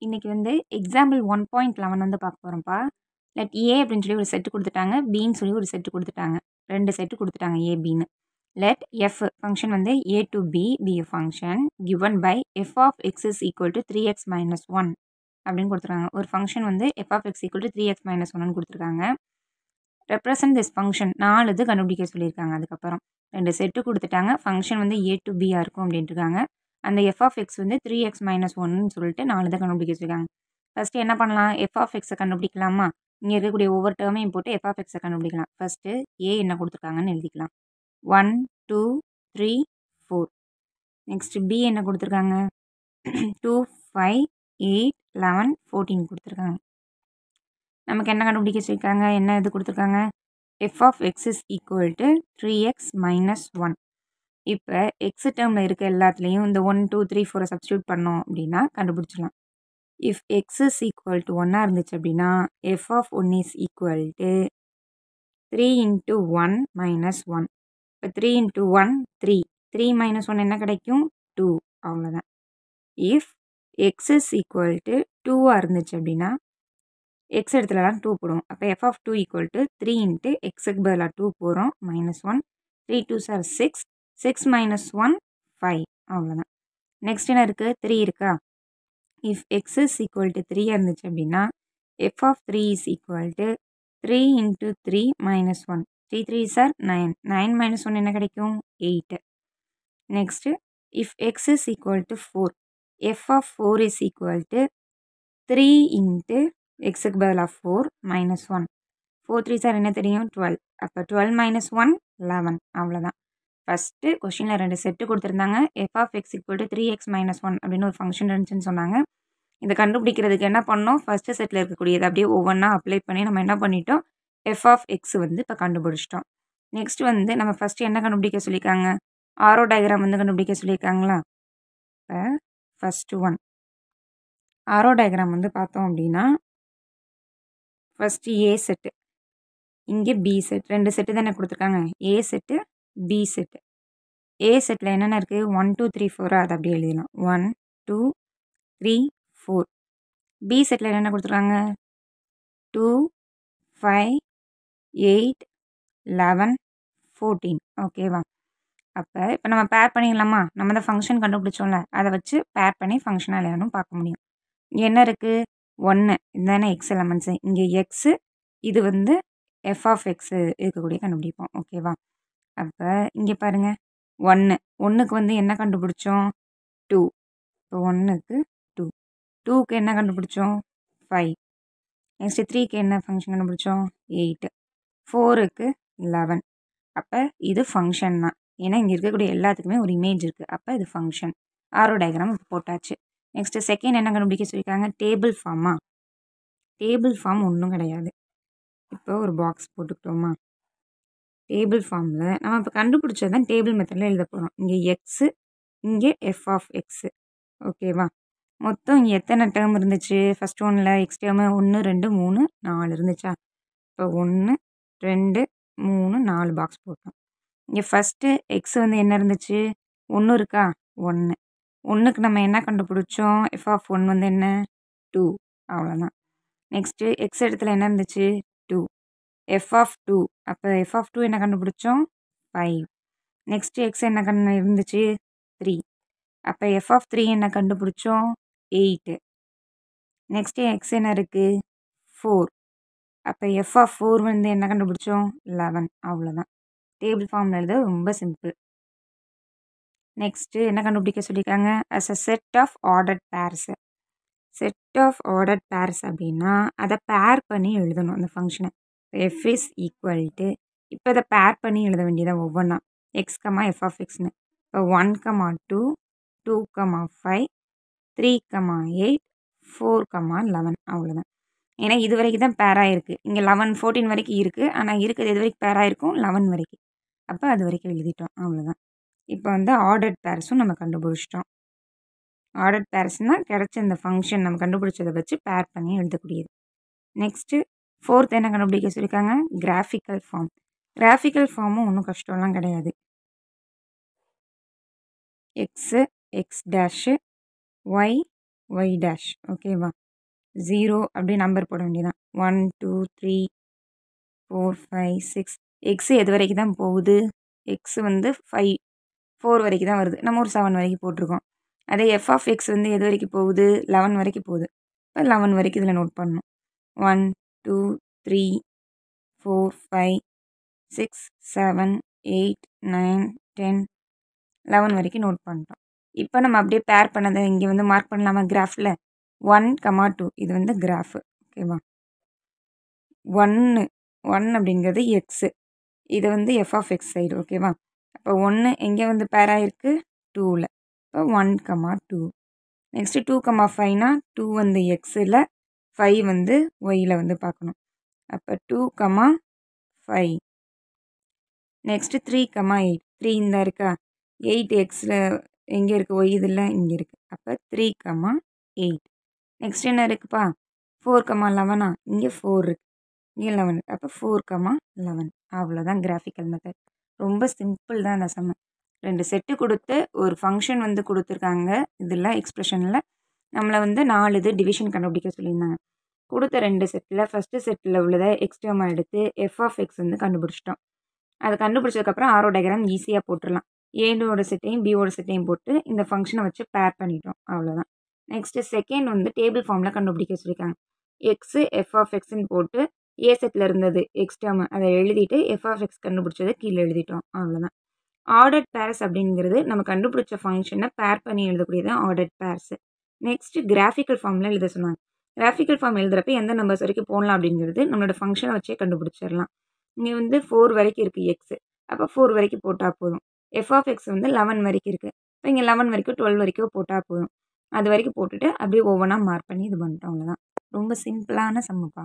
இன்னைக்கு வந்து எக்ஸாம்பிள் 1.11 வந்து பார்க்க போகிறோம்ப்பா. லெட் ஏ அப்படின்னு சொல்லி ஒரு செட்டு கொடுத்துட்டாங்க, பின்னு சொல்லி ஒரு செட்டு கொடுத்துட்டாங்க. 2 செட்டு கொடுத்துட்டாங்க ஏ, பின்னு. லெட் எஃப் ஃபங்க்ஷன் வந்து A to B a function given by f of x is equal to 3x minus 1 அப்படின்னு கொடுத்துருக்காங்க. ஒரு ஃபங்க்ஷன் வந்து f of x equal to 3x minus 1 கொடுத்துருக்காங்க. ரெப்ரசன்ட் திஸ் ஃபங்க்ஷன் 4 இது கண்டுபிடிக்க சொல்லியிருக்காங்க. அதுக்கப்புறம் 2 செட்டு கொடுத்துட்டாங்க. ஃபங்க்ஷன் வந்து ஏ டு பியாக இருக்கும் அப்படின்ட்டு இருக்காங்க. அந்த எஃப் ஆஃப் எக்ஸ் வந்து 3x மைனஸ் 1ன்னு சொல்லிட்டு 4 இதை கண்டுபிடிக்க வச்சுருக்காங்க. ஃபஸ்ட்டு என்ன பண்ணலாம், எஃப் ஆஃப் எக்ஸை கண்டுபிடிக்கலாமா? இங்கே இருக்கக்கூடிய ஒவ்வொரு டேர்மையும் போட்டு எஃப் ஆஃப் எக்ஸை கண்டுபிடிக்கலாம். ஃபஸ்ட்டு ஏ என்ன கொடுத்துருக்காங்கன்னு எழுதிக்கலாம். 1 2 3 4. நெக்ஸ்ட்டு பி என்ன கொடுத்துருக்காங்க, 2 5 8 11 14 கொடுத்துருக்காங்க. நமக்கு என்ன கண்டுபிடிக்க வச்சுருக்காங்க, என்ன இது கொடுத்துருக்காங்க, f of x is equal to 3x minus 1. இப்போ எக்ஸ் டேர்மில் இருக்க எல்லாத்துலேயும் இந்த 1 2 3 4 சப்ஸ்டியூட் பண்ணோம் அப்படின்னா கண்டுபிடிச்சிடலாம். If x is equal to 1 இருந்துச்சு அப்படின்னா f of 1 is equal to 3 into 1 minus 1. இப்போ 3 இன்ட்டு 1 3, 3 மைனஸ் 1 என்ன கிடைக்கும், 2. அவ்வளோதான். If x is equal to 2 இருந்துச்சு அப்படின்னா எக்ஸ் இடத்துலலாம் 2 போடுவோம். அப்போ f of 2 equal to 3 into எக்ஸுக்கு பதிலாக 2 போகிறோம், மைனஸ் 1. 3 2s are 6, 6 minus 1 5. அவ்வளோதான். நெக்ஸ்ட் என்ன இருக்குது, 3 இருக்கா. If x is equal to 3 இருந்துச்சு அப்படின்னா f of 3 is equal to 3 into 3 minus 1. 3 3s are 9, 9 minus 1 என்ன கிடைக்கும், 8. Next if x is equal to 4, f of 4 is equal to 3 into எக்ஸுக்கு பதிலாக 4 மைனஸ் 1. 4 3s are என்ன தெரியும், 12. அப்போ 12 மைனஸ் 1 11. அவ்வளோதான். ஃபஸ்ட்டு கொஷினில் 2 செட்டு கொடுத்துருந்தாங்க. F of x equal to 3x minus 1 அப்படின்னு ஒரு ஃபங்க்ஷன் இருந்துச்சுன்னு சொன்னாங்க. இதை கண்டுபிடிக்கிறதுக்கு என்ன பண்ணோம், ஃபஸ்ட்டு செட்டில் இருக்கக்கூடியது அப்படியே ஒவ்வொன்றா அப்ளை பண்ணி நம்ம என்ன பண்ணிட்டோம், எஃப் ஆஃப் எக்ஸ் வந்து இப்போ கண்டுபிடிச்சிட்டோம். நெக்ஸ்ட் வந்து நம்ம ஃபஸ்ட்டு என்ன கண்டுபிடிக்க சொல்லியிருக்காங்க, ஆரோ டயக்ராம் வந்து கண்டுபிடிக்க சொல்லியிருக்காங்களா. இப்போ ஃபஸ்ட்டு ஒன் ஆரோ டயக்ராம் வந்து பார்த்தோம் அப்படின்னா ஃபஸ்ட்டு ஏ செட்டு, இங்கே பி செட், 2 செட்டு தானே கொடுத்துருக்காங்க, ஏ செட்டு பி செட்டு. ஏ செட்டில் என்னென்ன இருக்குது, 1 2 3 4 அதை அப்படியே எழுதிடலாம், 1 2 3 4. பி செட்டில் என்னென்ன கொடுத்துருக்காங்க, 2 5 8 11 14. ஓகேவா. இப்போ நம்ம பேர் பண்ணிடலாமா, நம்ம தான் ஃபங்க்ஷன் கண்டுபிடிச்சோம்ல அதை வச்சு பேர் பண்ணி ஃபங்க்ஷனாக இல்லையானும் பார்க்க முடியும். இங்கே என்ன இருக்குது, 1 இதுதானே எக்ஸ் எலமெண்ட்ஸு, இங்கே எக்ஸு, இது வந்து எஃப் ஆஃப் எக்ஸு இருக்கக்கூடிய கண்டுபிடிப்போம். ஓகேவா. அப்போ இங்கே பாருங்கள், 1க்கு வந்து என்ன கண்டுபிடிச்சோம், 2. இப்போ 1க்கு 2, 2க்கு என்ன கண்டுபிடிச்சோம், 5. நெக்ஸ்ட்டு 3க்கு என்ன ஃபங்க்ஷன் கண்டுபிடிச்சோம், 8. 4க்கு 11. அப்போ இது ஃபங்க்ஷன் தான், ஏன்னா இங்கே இருக்கக்கூடிய எல்லாத்துக்குமே ஒரு இமேஜ் இருக்குது. அப்போ இது ஃபங்க்ஷன். ஆரோ டயக்ராம் இப்போ போட்டாச்சு. நெக்ஸ்ட்டு செகண்ட் என்ன கண்டுபிடிக்க சொல்லியிருக்காங்க, டேபிள் ஃபார்மா. டேபிள் ஃபார்ம் ஒன்றும் கிடையாது. இப்போ ஒரு பாக்ஸ் போட்டுக்கிட்டோமா, டேபிள் ஃபார்மில் நம்ம இப்போ கண்டுபிடிச்சது தான் டேபிள் மெத்தடில் எழுத போகிறோம். இங்கே எக்ஸு, இங்கே எஃப் ஆஃப் எக்ஸு. ஓகேவா. மொத்தம் இங்கே எத்தனை டேர்ம் இருந்துச்சு, ஃபஸ்ட் ஒன்றில் எக்ஸ் டேர்மு 1 2 3 4 இருந்துச்சா. இப்போ 1 2 3 4 பாக்ஸ் போட்டோம். இங்கே ஃபஸ்ட்டு எக்ஸ் வந்து என்ன இருந்துச்சு, 1 இருக்கா, 1. 1க்கு நம்ம என்ன கண்டுபிடிச்சோம், எஃப் ஆஃப் 1 வந்து என்ன, 2. அவ்வளோதான். நெக்ஸ்ட்டு எக்ஸ் இடத்துல என்ன இருந்துச்சு, 2. எஃப் ஆஃப் 2, அப்போ எஃப் ஆஃப் 2 என்ன கண்டுபிடிச்சோம், 5. நெக்ஸ்ட்டு எக்ஸ் என்ன இருந்துச்சு, 3. அப்போ எஃப் ஆஃப் 3 என்ன கண்டுபிடிச்சோம், 8. நெக்ஸ்ட்டு எக்ஸ் என்ன இருக்குது, 4. அப்போ எஃப் ஆஃப் 4 வந்து என்ன கண்டுபிடிச்சோம், 11. அவ்வளோதான். டேபிள் ஃபார்மில் எழுத ரொம்ப சிம்பிள். நெக்ஸ்ட்டு என்ன கண்டுபிடிக்க சொல்லியிருக்காங்க, as a set of ordered pairs. Set of ordered pairs அப்படின்னா அதை பேர் பண்ணி எழுதணும் அந்த ஃபங்க்ஷனை. எஃப் இஸ் ஈக்குவல் டு, இப்போ இதை பேர் பண்ணி எழுத வேண்டியதான் ஒவ்வொன்றா, எக்ஸ் கமா எஃப் ஆஃப் எக்ஸ்னு. இப்போ 1 2 2 5 3 8 4 11. அவ்வளோதான். ஏன்னா இது வரைக்கும் தான் பேராக இருக்குது, இங்கே 11 14 வரைக்கும் இருக்குது, ஆனால் இருக்கிறது எது வரைக்கும் பேராக இருக்கும், 11 வரைக்கும். அப்போ அது வரைக்கும் எழுதிட்டோம், அவ்வளோதான். இப்போ வந்து ஆர்டர்ட் பேர்ஸும் நம்ம கண்டுபிடிச்சிட்டோம். ஆர்டர்ட் பேர்ஸ்னால் கிடச்ச இந்த ஃபங்க்ஷன் நம்ம கண்டுபிடிச்சதை வச்சு பேர் பண்ணி எழுதக்கூடியது. நெக்ஸ்ட்டு ஃபோர்த் என்ன கண்டுபிடிக்க சொல்லியிருக்காங்க, கிராஃபிக்கல் ஃபார்ம். கிராஃபிக்கல் ஃபார்மும் ஒன்றும் கஷ்டம்லாம் கிடையாது. X x dash y y dash ஓகேவா 0 அப்படியே நம்பர் போட வேண்டியதான் 1 2 3 4 5 6 எக்ஸ் எது வரைக்கும் தான் போகுது எக்ஸ் வந்து 4 வரைக்கும் தான் வருது நம்ம ஒரு 7 வரைக்கும் போட்டிருக்கோம் அதே எஃப் ஆஃப் எக்ஸ் வந்து எது வரைக்கும் போகுது 11 வரைக்கும் போகுது இப்போ 11 வரைக்கும் இதில் நோட் பண்ணணும் 1 2 3 4 5 6 7 8 9 10 11 வரைக்கும் நோட் பண்ணிட்டோம் இப்போ நம்ம அப்படியே பேர் பண்ணதை இங்கே வந்து மார்க் பண்ணலாமா கிராஃபில் 1, 2 இது வந்து கிராஃபு ஓகேவா 1 அப்படிங்கிறது எக்ஸு இது வந்து எஃப் ஆஃப் எக்ஸ் சைடு ஓகேவா அப்போ 1 எங்கே வந்து பேர் ஆகிருக்கு 2ல் இப்போ 1, 2 நெக்ஸ்ட்டு 2, 5னா 2 வந்து எக்ஸில் 5 வந்து ஒய்யில் வந்து பார்க்கணும் அப்போ 2, 5 நெக்ஸ்ட்டு 3, 8 3 இந்த இருக்கா 8 எக்ஸில் எங்கே இருக்குது ஒய் இதில் இங்கே இருக்குது அப்போ 3, 8 நெக்ஸ்ட் என்ன இருக்குப்பா 4, 11 இங்கே 4 இருக்குது இங்கே 11 அப்போ 4, 11 அவ்வளோதான் கிராஃபிக்கல் மெத்தட் ரொம்ப சிம்பிள் தான் அந்த சம்ம 2 செட்டு கொடுத்து ஒரு ஃபங்க்ஷன் வந்து கொடுத்துருக்காங்க இதில் எக்ஸ்ப்ரெஷனில் நம்மளை வந்து 4 இது டிவிஷன் கண்டுபிடிக்க சொல்லியிருந்தாங்க கொடுத்த 2 செட்டில் ஃபஸ்ட்டு செட்டில் உள்ளதை எக்ஸ்டர்மாக எடுத்து எஃப் ஆஃப் எக்ஸ் வந்து கண்டுபிடிச்சிட்டோம் அதை கண்டுபிடிச்சதுக்கப்புறம் ஆரோ டயக்ராம் ஈஸியாக போட்டுடலாம் ஏனோட செட்டையும் பியோட செட்டையும் போட்டு இந்த ஃபங்க்ஷனை வச்சு பேர் பண்ணிட்டோம் அவ்வளோதான் நெக்ஸ்ட்டு செகண்ட் வந்து டேபிள் ஃபார்மில் கண்டுபிடிக்க சொல்லியிருக்காங்க எக்ஸு எஃப் ஆஃப் எக்ஸ்ன்னு போட்டு ஏ செட்டில் இருந்தது எக்ஸ்டர்ம் அதை எழுதிட்டு எஃப் ஆஃப் எக்ஸ் கண்டுபிடிச்சதை கீழே எழுதிட்டோம் அவ்வளோதான் ஆர்டர்ட் பேர்ஸ் அப்படிங்கிறது நம்ம கண்டுபிடிச்ச ஃபங்க்ஷனை பேர் பண்ணி எழுதக்கூடியது ஆர்டர்ட் பேர்ஸு நெக்ஸ்ட்டு கிராஃபிக்கல் ஃபார்மில் எழுத சொன்னாங்க கிராஃபிக்கல் ஃபார்ம் எழுதுறப்ப எந்த நம்பர்ஸ் வரைக்கும் போடலாம் அப்படிங்கிறது நம்மளோட ஃபங்க்ஷனை வச்சே கண்டுபிடிச்சிடலாம் இங்கே வந்து 4 வரைக்கும் இருக்குது எக்ஸு அப்போ 4 வரைக்கும் போட்டால் போதும் எஃப் ஆஃப் எக்ஸ் வந்து 11 வரைக்கும் இருக்குது இப்போ இங்கே 11 வரைக்கும் 12 வரைக்கும் போட்டால் போதும் அது வரைக்கும் போட்டுட்டு அப்படியே ஒவ்வொன்றா மார்க் பண்ணி இது பண்ணிட்டோம் அவ்வளோதான் ரொம்ப சிம்பிளான சம்முப்பா